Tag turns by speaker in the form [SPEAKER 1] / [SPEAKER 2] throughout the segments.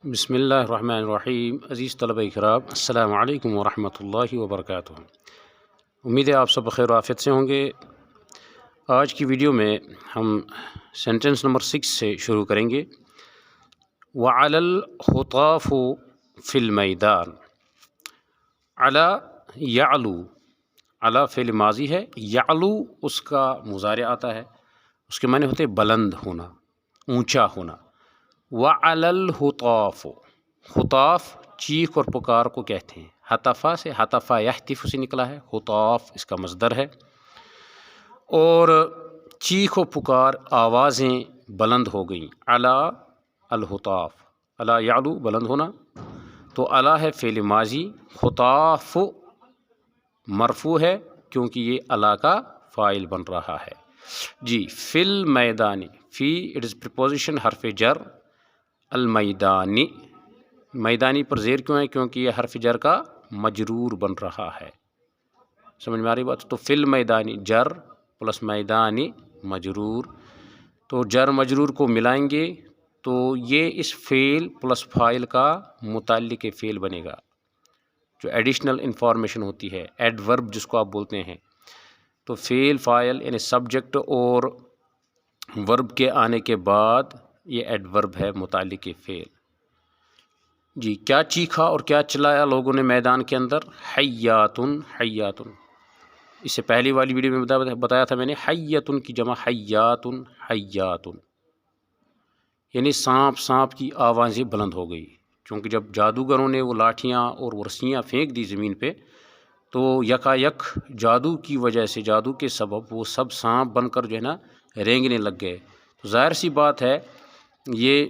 [SPEAKER 1] بسم اللہ الرحمن الرحیم۔ عزیز طلبہ کرام، السلام علیکم ورحمۃ اللہ وبرکاتہ۔ امید ہے آپ سب بخیر و عافیت سے ہوں گے۔ آج کی ویڈیو میں ہم سینٹنس نمبر 6 سے شروع کریں گے۔ وَعَلَى الْخُطَافُ فِي الْمَيْدَانِ۔ عَلَى يَعْلُو، عَلَى فعل ماضی ہے، یعلو اس کا مضارع آتا ہے، اس کے معنی ہوتے بلند ہونا، اونچا ہونا۔ وَعَلَى الْخُطَافُ، خطاف چیخ اور پکار کو کہتے ہیں۔ ہتفا سے، ہتفا یحتف سے نکلا ہے، خطاف اس کا مصدر ہے۔ اور چیخ و پکار آوازیں بلند ہو گئیں۔ علی الخطاف، علی یعلو بلند ہونا، تو علی ہے فعل ماضی، خطاف مرفوع ہے کیونکہ یہ علی کا فاعل بن رہا ہے۔ جی، فی المیدان، فی اٹ از پریپوزیشن حرف جر، المیدانی، میدانی پر زیر کیوں ہے؟ کیونکہ یہ حرف جر کا مجرور بن رہا ہے۔ سمجھ میں آ رہی بات؟ تو فی المیدانی جر پلس میدانی مجرور، تو جر مجرور کو ملائیں گے تو یہ اس فعل پلس فاعل کا متعلق فعل بنے گا، جو ایڈیشنل انفارمیشن ہوتی ہے، ایڈورب جس کو آپ بولتے ہیں۔ تو فعل فاعل یعنی سبجیکٹ اور ورب کے آنے کے بعد یہ ایڈورب ہے، متعلق فعل۔ جی، کیا چیخا اور کیا چلایا لوگوں نے میدان کے اندر؟ حیاتن، حیاتن، اس سے پہلی والی ویڈیو میں بتایا تھا میں نے، حیاتن کی جمع حیاتن، حیاتن، یعنی سانپ، سانپ کی آوازیں بلند ہو گئی، کیونکہ جب جادوگروں نے وہ لاٹھیاں اور وہ رسیاں پھینک دی زمین پہ تو یکا یک جادو کی وجہ سے، جادو کے سبب وہ سب سانپ بن کر جو ہے نا رینگنے لگ گئے۔ تو ظاہر سی بات ہے، یہ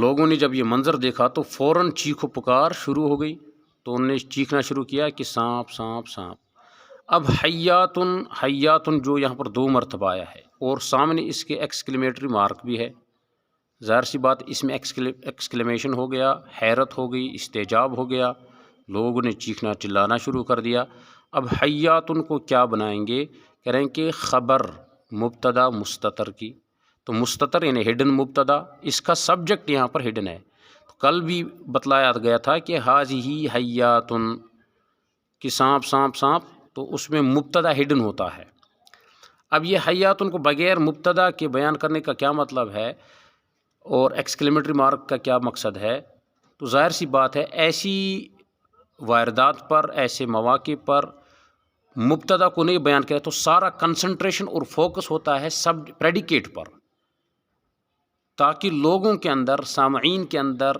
[SPEAKER 1] لوگوں نے جب یہ منظر دیکھا تو فوراً چیخ و پکار شروع ہو گئی، تو انہوں نے چیخنا شروع کیا کہ سانپ، سانپ، سانپ۔ اب حیاتن، حیاتن جو یہاں پر 2 مرتبہ آیا ہے اور سامنے اس کے ایکسکلیمیٹری مارک بھی ہے، ظاہر سی بات اس میں ایکسکلیمیشن ہو گیا، حیرت ہو گئی، استعجاب ہو گیا، لوگوں نے چیخنا چلانا شروع کر دیا۔ اب حیاتن کو کیا بنائیں گے؟ کریں کہ خبر مبتدا مستتر کی، تو مستتر یعنی ہڈن مبتدا، اس کا سبجیکٹ یہاں پر ہڈن ہے۔ تو کل بھی بتلایا گیا تھا کہ حاذی حیاتن، کہ سانپ، سانپ، سانپ، تو اس میں مبتدا ہڈن ہوتا ہے۔ اب یہ حیاتن کو بغیر مبتدا کے بیان کرنے کا کیا مطلب ہے اور ایکسکلیمیٹری مارک کا کیا مقصد ہے؟ تو ظاہر سی بات ہے، ایسی واردات پر، ایسے مواقع پر مبتدا کو نہیں بیان کرے تو سارا کنسنٹریشن اور فوکس ہوتا ہے سب پریڈیکیٹ پر، تاکہ لوگوں کے اندر، سامعین کے اندر،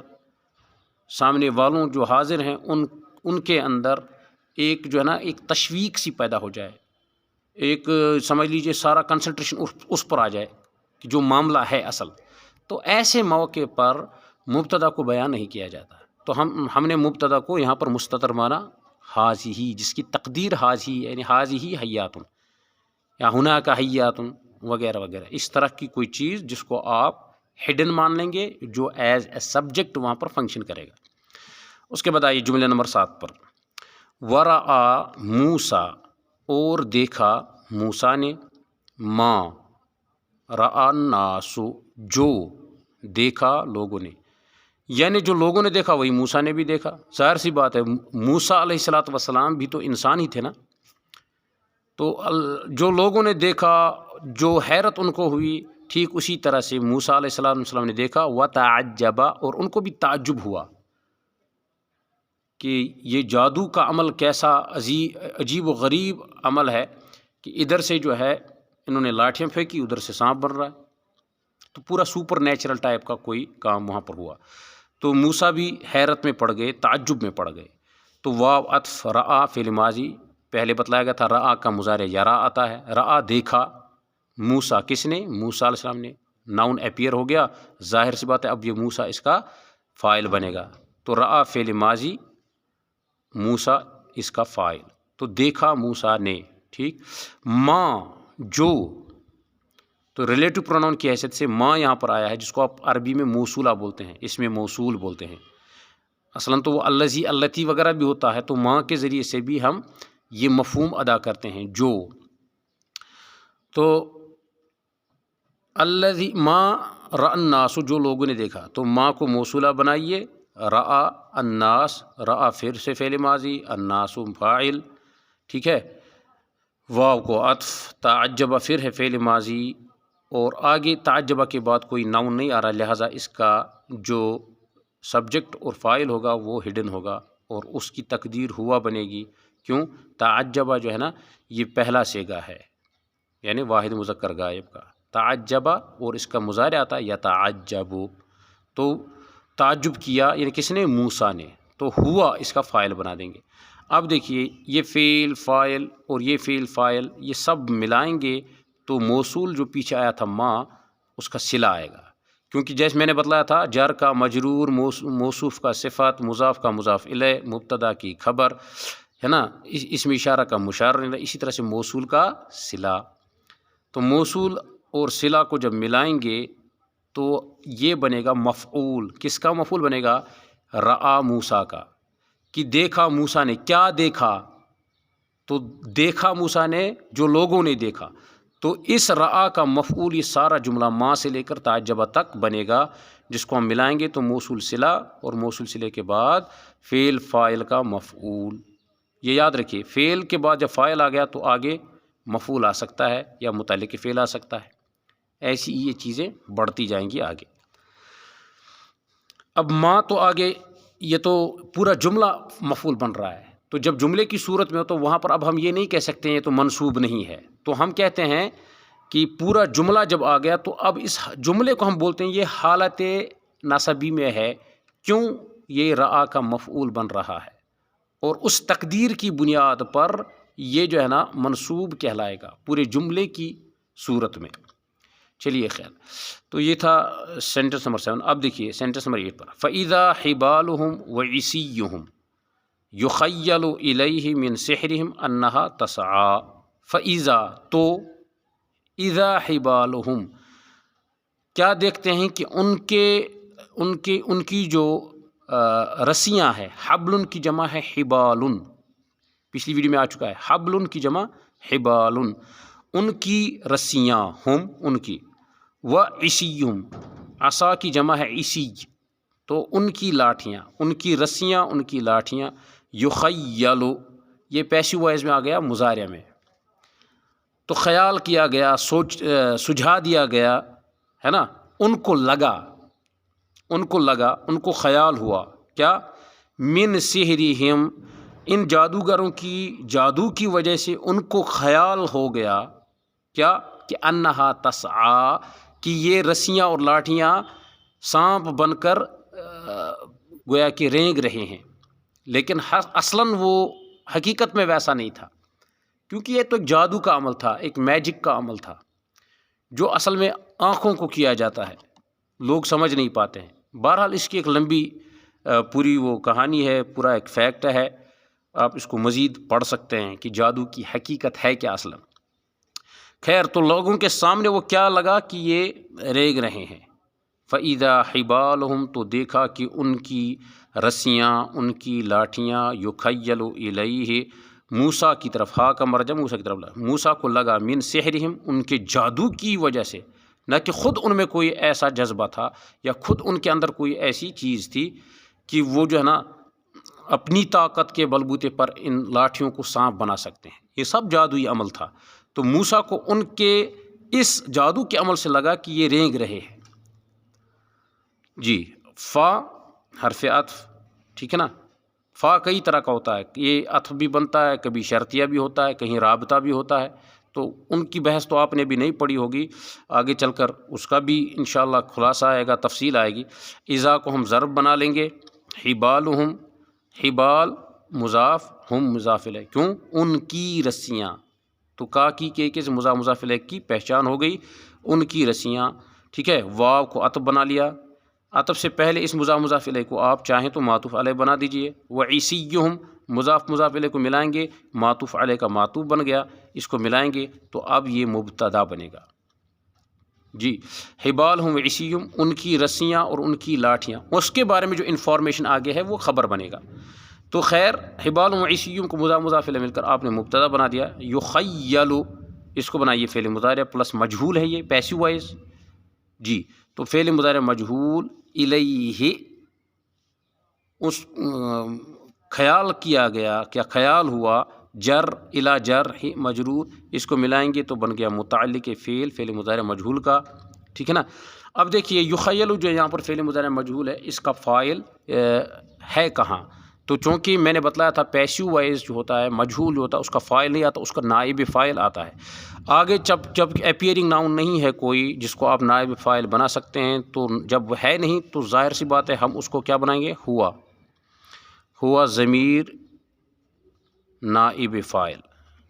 [SPEAKER 1] سامنے والوں جو حاضر ہیں ان کے اندر ایک جو ہے نا ایک تشویق سی پیدا ہو جائے، ایک سمجھ لیجئے سارا کنسنٹریشن اس پر آ جائے کہ جو معاملہ ہے اصل۔ تو ایسے موقع پر مبتدا کو بیان نہیں کیا جاتا، تو ہم نے مبتدا کو یہاں پر مستتر مانا حاذی، جس کی تقدیر حاذی یعنی حاذی حیاتن یا ہنا کا حیاتن وغیرہ وغیرہ، اس طرح کی کوئی چیز جس کو آپ ہڈن مان لیں گے، جو ایز اے سبجیکٹ وہاں پر فنکشن کرے گا۔ اس کے بعد آئیے جملے نمبر 7 پر، ورآ موسیٰ، اور دیکھا موسیٰ نے، ما رآ الناس، جو دیکھا لوگوں نے، یعنی جو لوگوں نے دیکھا وہی موسیٰ نے بھی دیکھا۔ ظاہر سی بات ہے، موسیٰ علیہ السلام بھی تو انسان ہی تھے نا، تو جو لوگوں نے دیکھا، جو حیرت ان کو ہوئی، ٹھیک اسی طرح سے موسیٰ علیہ السلام نے دیکھا، وتعجب، اور ان کو بھی تعجب ہوا کہ یہ جادو کا عمل کیسا عجیب و غریب عمل ہے کہ ادھر سے جو ہے انہوں نے لاٹھیاں پھینکی، ادھر سے سانپ بن رہا ہے، تو پورا سپر نیچرل ٹائپ کا کوئی کام وہاں پر ہوا۔ تو موسیٰ بھی حیرت میں پڑ گئے، تعجب میں پڑ گئے۔ تو واو عطف رآ فعل ماضی، پہلے بتلایا گیا تھا رآ کا مضارع یرا آتا ہے، رآ دیکھا موسیٰ، کس نے؟ موسیٰ علیہ السلام نے، ناؤن اپیئر ہو گیا، ظاہر سی بات ہے اب یہ موسیٰ اس کا فاعل بنے گا، تو رآ فعل ماضی، موسیٰ اس کا فاعل، تو دیکھا موسیٰ نے، ٹھیک۔ ماں، جو، تو ریلیٹو پروناؤن کی حیثیت سے ماں یہاں پر آیا ہے، جس کو آپ عربی میں موصولہ بولتے ہیں، اس میں موصول بولتے ہیں، اصلاً تو وہ الذی، اللتی وغیرہ بھی ہوتا ہے، تو ماں کے ذریعے سے بھی ہم یہ مفہوم ادا کرتے ہیں، جو۔ تو الذی، ماں رأى الناس جو لوگوں نے دیکھا، تو ما کو موصولہ بنائیے، رأى الناس، رأى پھر سے فعل ماضی، الناس فاعل، ٹھیک ہے، واو کو عطف، تعجب پھر ہے فعل ماضی، اور آگے تعجبہ کے بعد کوئی ناؤن نہیں آ رہا، لہٰذا اس کا جو سبجیکٹ اور فاعل ہوگا وہ ہڈن ہوگا اور اس کی تقدیر ہوا بنے گی۔ کیوں؟ تعجبہ جو ہے نا یہ پہلا صیغہ ہے، یعنی واحد مذکر غائب کا، تعجبہ، اور اس کا مضارع آتا ہے یتعجب، تو تعجب کیا یعنی کس نے؟ موسیٰ نے، تو ہوا اس کا فاعل بنا دیں گے۔ اب دیکھیے یہ فعل فاعل اور یہ فعل فاعل یہ سب ملائیں گے تو موصول جو پیچھے آیا تھا ما، اس کا صلہ آئے گا، کیونکہ جیسے میں نے بتلایا تھا جر کا مجرور، موصوف کا صفت، مضاف کا مضاف الیہ، مبتدا کی خبر ہے نا، اسم اشارہ کا مشار الیہ، اسی طرح سے موصول کا صلہ۔ تو موصول اور صلہ کو جب ملائیں گے تو یہ بنے گا مفعول، کس کا مفعول بنے گا؟ رأى موسیٰ کا، کہ دیکھا موسیٰ نے، کیا دیکھا؟ تو دیکھا موسیٰ نے جو لوگوں نے دیکھا، تو اس رأى کا مفعول یہ سارا جملہ ما سے لے کر تعجبہ تک بنے گا، جس کو ہم ملائیں گے تو موصول صلہ، اور موصول صلہ کے بعد فعل فاعل کا مفعول۔ یہ یاد رکھیے، فعل کے بعد جب فاعل آ گیا تو آگے مفعول آ سکتا ہے یا متعلق فعل آ سکتا ہے، ایسی یہ چیزیں بڑھتی جائیں گی آگے۔ اب ما تو آگے یہ تو پورا جملہ مفعول بن رہا ہے، تو جب جملے کی صورت میں ہو تو وہاں پر اب ہم یہ نہیں کہہ سکتے ہیں یہ تو منصوب نہیں ہے، تو ہم کہتے ہیں کہ پورا جملہ جب آ گیا تو اب اس جملے کو ہم بولتے ہیں یہ حالت نصبی میں ہے۔ کیوں؟ یہ رأى کا مفعول بن رہا ہے، اور اس تقدیر کی بنیاد پر یہ جو ہے نا منصوب کہلائے گا پورے جملے کی صورت میں۔ چلیے خیر، تو یہ تھا سینٹنس نمبر 7۔ اب دیکھیے سینٹنس نمبر 8 پر، فَإِذَا حِبَالُهُمْ وَعِصِيُّهُمْ يُخَيَّلُ إِلَيْهِ مِنْ سِحْرِهِمْ أَنَّهَا تَسْعَىٰ۔ فَإِذَا تو، اِذَا حِبَالُهُمْ کیا دیکھتے ہیں کہ ان کی جو رسیاں ہیں، حبل کی جمع ہے حبال، پچھلی ویڈیو میں آ چکا ہے، حبل کی جمع حبال، ان کی رسیاں، ہم ان کی، وعصیہم عصا کی جمع ہے عصی، تو ان کی لاٹھیاں، ان کی رسیاں، ان کی لاٹھیاں، یخیل یہ پیسو وائز میں آ گیا مضارع میں، تو خیال کیا گیا، سجھا دیا گیا ہے نا، ان کو لگا، ان کو خیال ہوا، کیا؟ من سحرہم ان جادوگروں کی جادو کی وجہ سے ان کو خیال ہو گیا، کیا؟ کہ انہا تسعیٰ، کہ یہ رسیاں اور لاٹھیاں سانپ بن کر گویا کہ رینگ رہے ہیں، لیکن اصلاً وہ حقیقت میں ویسا نہیں تھا، کیونکہ یہ تو ایک جادو کا عمل تھا، ایک میجک کا عمل تھا، جو اصل میں آنکھوں کو کیا جاتا ہے، لوگ سمجھ نہیں پاتے ہیں۔ بہرحال اس کی ایک لمبی پوری وہ کہانی ہے، پورا ایک فیکٹ ہے، آپ اس کو مزید پڑھ سکتے ہیں کہ جادو کی حقیقت ہے کیا اصلاً۔ خیر، تو لوگوں کے سامنے وہ کیا لگا کہ یہ ریگ رہے ہیں، فَإِذَا حِبَالُهُمْ تو دیکھا کہ ان کی رسیاں، ان کی لاٹھیاں، یُخَيَّلُ إِلَيْهِ موسیٰ کی طرف، ہا کا مرجع موسیٰ کی طرف لگا، موسیٰ کو لگا، من سحرہم ان کے جادو کی وجہ سے، نہ کہ خود ان میں کوئی ایسا جذبہ تھا یا خود ان کے اندر کوئی ایسی چیز تھی کہ وہ جو ہے نا اپنی طاقت کے بلبوتے پر ان لاٹھیوں کو سانپ بنا سکتے ہیں، یہ سب جادوئی عمل تھا۔ تو موسیٰ کو ان کے اس جادو کے عمل سے لگا کہ یہ رینگ رہے ہیں۔ جی، فا حرف عطف، ٹھیک ہے نا، فا کئی طرح کا ہوتا ہے، یہ عطف بھی بنتا ہے، کبھی شرطیہ بھی ہوتا ہے، کہیں رابطہ بھی ہوتا ہے، تو ان کی بحث تو آپ نے بھی نہیں پڑھی ہوگی، آگے چل کر اس کا بھی انشاءاللہ خلاصہ آئے گا، تفصیل آئے گی۔ اذا کو ہم ضرب بنا لیں گے، حبالہم، حبال مضاف، ہم مضاف الیہ، کیوں؟ ان کی رسیاں، تو کا کی کے سے مضاف الیہ کی پہچان ہو گئی، ان کی رسیاں، ٹھیک ہے۔ واو کو عطف بنا لیا، عطف سے پہلے اس مضاف الیہ کو آپ چاہیں تو معطوف علیہ بنا دیجئے، وعصیہم مضاف الیہ کو ملائیں گے، معطوف علیہ کا معطوف بن گیا، اس کو ملائیں گے تو اب یہ مبتدا بنے گا۔ جی، حبالہم وعصیہم ان کی رسیاں اور ان کی لاٹھیاں، اس کے بارے میں جو انفارمیشن آگے ہے وہ خبر بنے گا۔ تو خیر، حبالہم وعصیہم کو مضاف الیہ مل کر آپ نے مبتدا بنا دیا، یخیل اس کو بنائیے فعل مضارع پلس مجہول ہے، یہ پیسو وائز، جی، تو فعل مضارع مجہول الیہ اس خیال کیا گیا، کیا خیال ہوا، جر الا جر ہی مجرور، اس کو ملائیں گے تو بن گیا متعلق فعل مضارع مجہول کا، ٹھیک ہے نا۔ اب دیکھیے یخیل جو یہاں پر فعل مضارع مجہول ہے، اس کا فاعل ہے کہاں؟ تو چونکہ میں نے بتلایا تھا پیسیو وائز جو ہوتا ہے، مجہول جو ہوتا ہے، اس کا فاعل نہیں آتا، اس کا نائب فاعل آتا ہے۔ آگے جب اپیئرنگ ناؤن نہیں ہے کوئی جس کو آپ نائب فاعل بنا سکتے ہیں، تو جب ہے نہیں تو ظاہر سی بات ہے ہم اس کو کیا بنائیں گے؟ ہوا ضمیر نائب فاعل،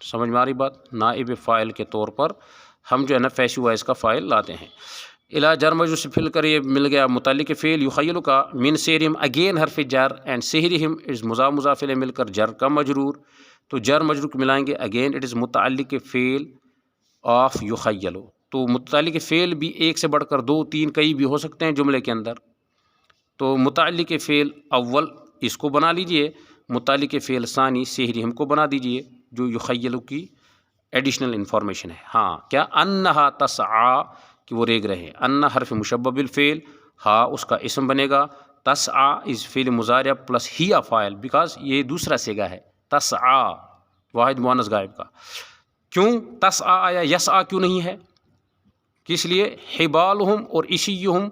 [SPEAKER 1] سمجھ میں آ رہی بات؟ نائب فاعل کے طور پر ہم جو ہے نا پیسیو وائز کا فاعل لاتے ہیں۔ الا جر مجرور سے فل کر یہ مل گیا متعلق فعل یخیل کا، من سحرہم اگین حرف جر اینڈ سحرہم از مضاف الیہ مل کر جر کا مجرور، تو جر مجرور کو ملائیں گے اگین اٹ از متعلق فعل آف یخیل، تو متعلق فعل بھی ایک سے بڑھ کر دو تین کئی بھی ہو سکتے ہیں جملے کے اندر، تو متعلق فعل اول اس کو بنا لیجئے، متعلق فعل ثانی سحرہم کو بنا دیجئے جو یخیل کی ایڈیشنل انفارمیشن ہے۔ ہاں کیا؟ انہا تسعی کہ وہ ریگ رہے، ان حرف مشبہ بالفعل، ہا اس کا اسم بنے گا، تسعی از فعل مضارع پلس ہیا فاعل، بیکاز یہ دوسرا صیغہ ہے تسعی واحد مؤنث غائب کا۔ کیوں تسعی آیا، یسعی کیوں نہیں ہے؟ کس لیے؟ حبالہم اور عشیہم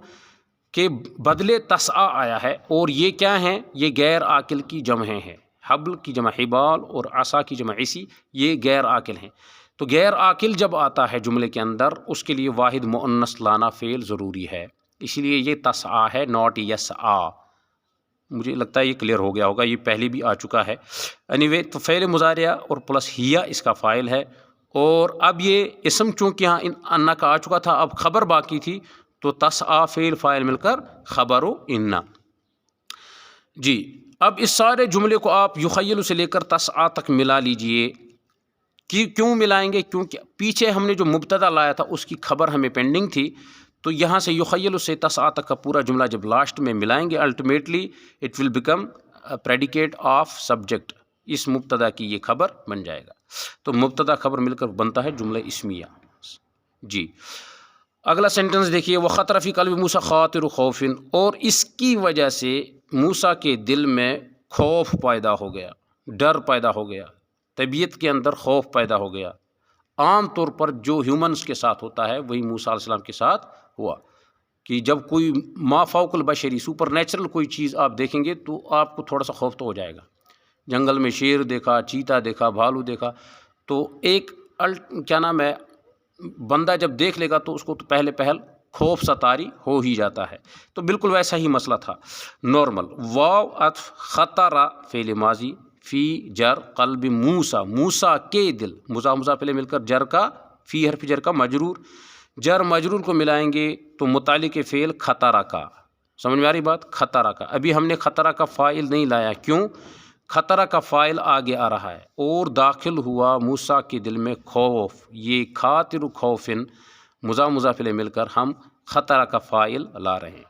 [SPEAKER 1] کے بدلے تسعی آیا ہے، اور یہ کیا ہیں؟ یہ غیر عاقل کی جمع ہیں، حبل کی جمع حبال اور عصا کی جمع عصی، یہ غیر عاقل ہیں۔ تو غیر عاقل جب آتا ہے جملے کے اندر اس کے لیے واحد مؤنث لانا فعل ضروری ہے، اس لیے یہ تسعی ہے ناٹ یسعی۔ مجھے لگتا ہے یہ کلیئر ہو گیا ہوگا، یہ پہلے بھی آ چکا ہے۔ اینی تو فعل مضارع اور پلس ہیا اس کا فاعل ہے، اور اب یہ اسم چونکہ یہاں انا کا آ چکا تھا، اب خبر باقی تھی، تو تسعی فعل فاعل مل کر خبر و انا۔ جی اب اس سارے جملے کو آپ یخیل سے لے کر تسعی تک ملا لیجئے۔ کیوں ملائیں گے؟ کیونکہ پیچھے ہم نے جو مبتدا لایا تھا اس کی خبر ہمیں پینڈنگ تھی، تو یہاں سے یخیل سے تسعی تک کا پورا جملہ جب لاسٹ میں ملائیں گے ultimately it will become predicate of subject, اس مبتدا کی یہ خبر بن جائے گا، تو مبتدا خبر مل کر بنتا ہے جملہ اسمیہ۔ جی اگلا سینٹنس دیکھیے، وَخَطَرَ فِي قَلْبِ مُوسَىٰ خَاطِرُ خَوْفٍ، اور اس کی وجہ سے موسیٰ کے دل میں خوف پیدا ہو گیا، ڈر پیدا ہو گیا، طبیعت کے اندر خوف پیدا ہو گیا۔ عام طور پر جو ہیومنس کے ساتھ ہوتا ہے وہی موسیٰ علیہ السلام کے ساتھ ہوا، کہ جب کوئی ما فوق البشری سپر نیچرل کوئی چیز آپ دیکھیں گے تو آپ کو تھوڑا سا خوف تو ہو جائے گا۔ جنگل میں شیر دیکھا، چیتا دیکھا، بھالو دیکھا، تو ایک کیا نام ہے بندہ جب دیکھ لے گا تو اس کو تو پہلے خوف ستاری ہو ہی جاتا ہے، تو بالکل ویسا ہی مسئلہ تھا نارمل۔ واو عطف خطرہ فعل ماضی، فی جر قلب موسیٰ، موسیٰ کے دل، مضاف الیہ مل کر جر کا، فی حرف جر کا مجرور، جر مجرور کو ملائیں گے تو متعلق فعل خطرہ کا، سمجھ میں آ رہی بات؟ خطرہ کا، ابھی ہم نے خطرہ کا فاعل نہیں لایا، کیوں؟ خطرہ کا فاعل آگے آ رہا ہے، اور داخل ہوا موسیٰ کے دل میں خوف، یہ خاطر خوفن مضاف الیہ مل کر ہم خطرہ کا فاعل لا رہے ہیں،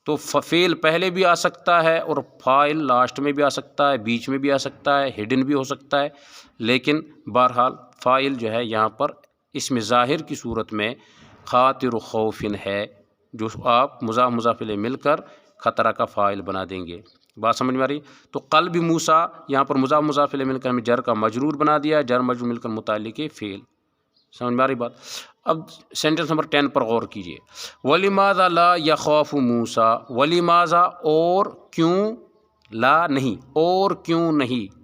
[SPEAKER 1] تو فعل پہلے بھی آ سکتا ہے اور فاعل لاسٹ میں بھی آ سکتا ہے، بیچ میں بھی آ سکتا ہے، ہڈن بھی ہو سکتا ہے، لیکن بہرحال فاعل جو ہے یہاں پر اس میں ظاہر کی صورت میں خاطر خوفن ہے، جو آپ مضاف الیہ مل کر خطرہ کا فاعل بنا دیں گے۔ بات سمجھ میں آ رہی؟ تو قلب موسیٰ یہاں پر مضاف الیہ مل کر ہمیں جر کا مجرور بنا دیا، جر مجرور مل کر متعلق فعل، سمجھ میں آ رہی بات؟ اب سینٹنس نمبر 10 پر غور کیجئے، وَلِمَاذَا لَا يَخَافُ مُوسَىٰ، وَلِمَاذَا اور کیوں، لا نہیں اور کیوں نہیں،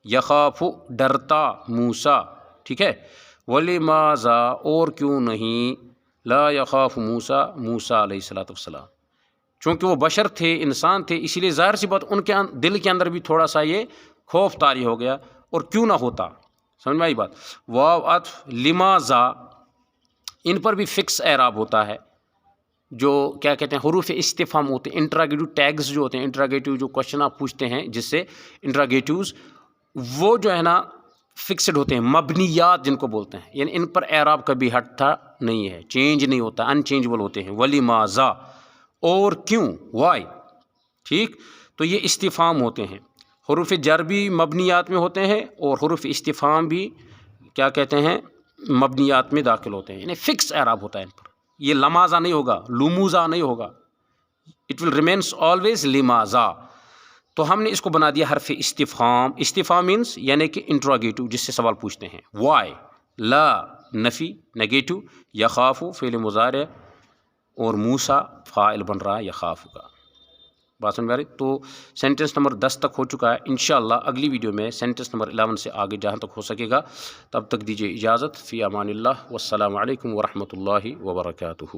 [SPEAKER 1] یخاف ڈرتا موسیٰ، ٹھیک ہے، وَلِمَاذَا اور کیوں نہیں، لا یخاف موسیٰ، موسیٰ علیہ السلام، چونکہ وہ بشر تھے، انسان تھے، اسی لیے ظاہر سی بات ان کے دل کے اندر بھی تھوڑا سا یہ خوف طاری ہو گیا، اور کیوں نہ ہوتا، سمجھ میں آئی بات؟ واو عطف لماذا، ان پر بھی فکس اعراب ہوتا ہے، جو کیا کہتے ہیں حروف استفہام ہوتے ہیں، انٹراگیٹو ٹیگز جو ہوتے ہیں، انٹراگیٹو جو کوشچن آپ پوچھتے ہیں جس سے انٹراگیٹوز، وہ جو ہے نا فکسڈ ہوتے ہیں، مبنیات جن کو بولتے ہیں، یعنی ان پر اعراب کبھی ہٹتا نہیں ہے، چینج نہیں ہوتا، ان چینجبل ہوتے ہیں، ولماذا اور کیوں، وائی، ٹھیک، تو یہ استفہام ہوتے ہیں، حروف جر بھی مبنیات میں ہوتے ہیں اور حروف استفہام بھی کیا کہتے ہیں مبنیات میں داخل ہوتے ہیں، یعنی فکس اعراب ہوتا ہے ان پر، یہ لمازا نہیں ہوگا، لموزا نہیں ہوگا، اٹ ول ریمینس آلویز لمازا. تو ہم نے اس کو بنا دیا حرف استفہام. استفہام مینس یعنی کہ انٹروگیٹو، جس سے سوال پوچھتے ہیں. وائی، لا نفی نیگیٹو، یخافو فعل مضارع، اور موسیٰ فاعل بن رہا ہے یخافو کا. بات سمجھ میں آ رہی؟ تو سینٹنس نمبر 10 تک ہو چکا ہے. انشاءاللہ اگلی ویڈیو میں سینٹنس نمبر 11 سے آگے جہاں تک ہو سکے گا. تب تک دیجیے اجازت. فی امان اللہ، والسلام علیکم ورحمۃ اللہ وبرکاتہ.